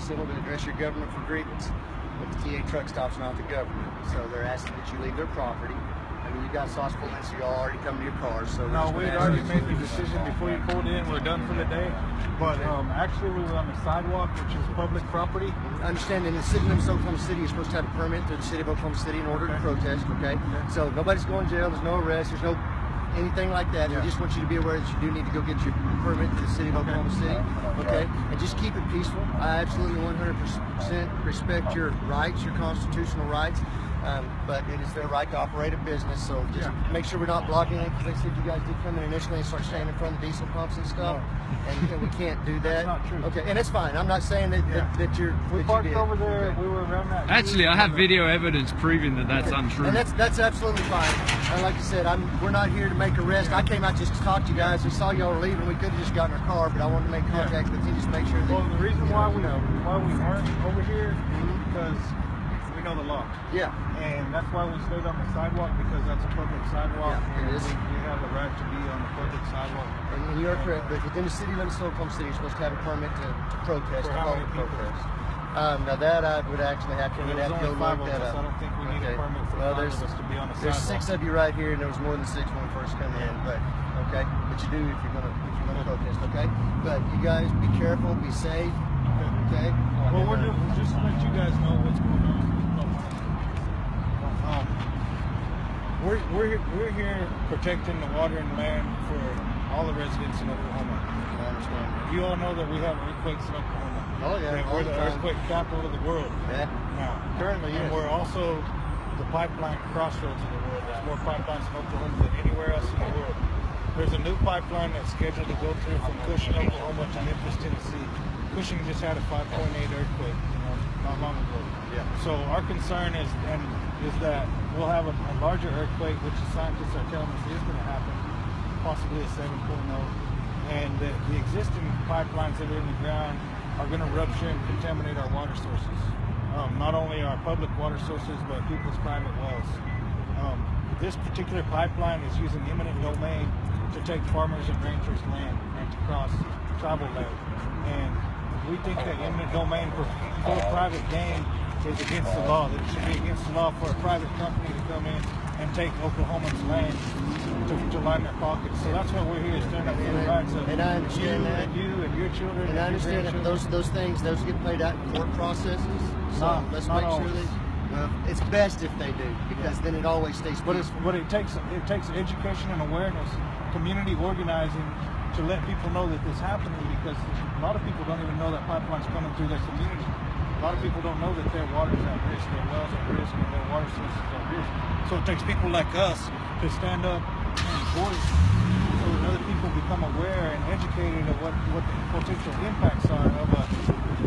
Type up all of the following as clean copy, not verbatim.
civil to address your government for grievance. But the TA truck stop's not the government, so they're asking that you leave their property. I mean, you got sauce full in, so y'all already come to your cars. So no, we had already made the decision before you pulled in. We're done for the day. But actually, we were on the sidewalk, which is public property. Understand, in the city of Oklahoma City, you're supposed to have a permit through the city of Oklahoma City in order to protest. Okay, so nobody's going to jail. There's no arrest. There's no anything like that. We just want you to be aware that you do need to go get your permit to the city of Oklahoma City, okay? And just keep it peaceful. I absolutely 100% respect your rights, your constitutional rights, but it is their right to operate a business, so just make sure we're not blocking it, because they said you guys did come in initially and start standing in front of the diesel pumps and stuff, and we can't do that. That's not true. Okay, and it's fine. I'm not saying that you're... We parked over there, we were around that... Actually, I have video evidence proving that that's untrue. And that's absolutely fine. And like I said, we're not here to make arrests. I came out just to talk to you guys. We saw y'all were leaving. We could have just gotten our car, but I wanted to make contact with you, just make sure that... Well, the reason why we aren't over here is because we know the law. Yeah. And that's why we stayed on the sidewalk, because that's a public sidewalk. Yeah, it is. We have the right to be on the public sidewalk. And you're correct, but within the city limits of Oklahoma City, you're supposed to have a permit to protest. For how many people? Now that I would actually have to, There's only 5 of us. I don't think we need a permit for 5 of us to be on the sidewalk. There's 6 of you right here, and there was more than 6 when we first come in. But okay, but you do if you're gonna protest. Okay, but you guys be careful, be safe. Okay. Well, we're just to let you guys know what's going on. We're here protecting the water and land for all the residents in Oklahoma. I understand. You all know that we have earthquakes in Oklahoma. Oh yeah. And we're the earthquake capital of the world. Yeah. Now, Currently, and we're also the pipeline crossroads of the world. There's more pipelines in Oklahoma than anywhere else in the world. There's a new pipeline that's scheduled to go through from Cushing, Oklahoma to Memphis, Tennessee. Cushing just had a 5.8 earthquake, not long ago. Yeah. So our concern is that we'll have a larger earthquake, which the scientists are telling us is going to happen, possibly a 7.0, and that the existing pipelines that are in the ground are going to rupture and contaminate our water sources. Not only our public water sources, but people's private wells. This particular pipeline is using eminent domain to take farmers and ranchers' land and to cross tribal land. And we think that eminent domain for private gain is against the law. That it should be against the law for a private company to come in and take Oklahomans' land to line their pockets. So that's why we're here, standing up for the rights of and I understand that. And you and your children. And I understand that those things get played out in court processes. So let's make sure that it's best if they do, because then it always stays peaceful. But it takes education and awareness, community organizing, to let people know that this is happening, because a lot of people don't even know that pipeline's coming through their community. A lot of people don't know that their water's at risk, their wells are at risk, and their water sources are at risk. So it takes people like us to stand up and voice, so that other people become aware and educated of what the potential impacts are of a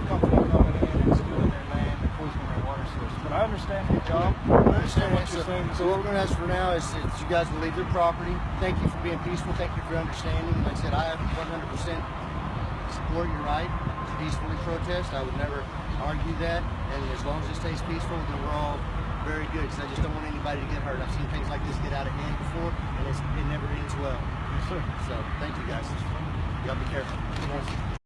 company coming in and stealing their land and poisoning their water source. But I understand your job. I understand what you're saying. So what we're going to ask for now is that you guys will leave their property. Thank you for being peaceful. Thank you for your understanding. Like I said, I 100% support your right to peacefully protest. I would never argue that. And as long as it stays peaceful, then we're all very good. Because I just don't want anybody to get hurt. I've seen things like this get out of hand before, and it never ends well. Yes, sir. So thank you guys. Y'all be careful. Yes.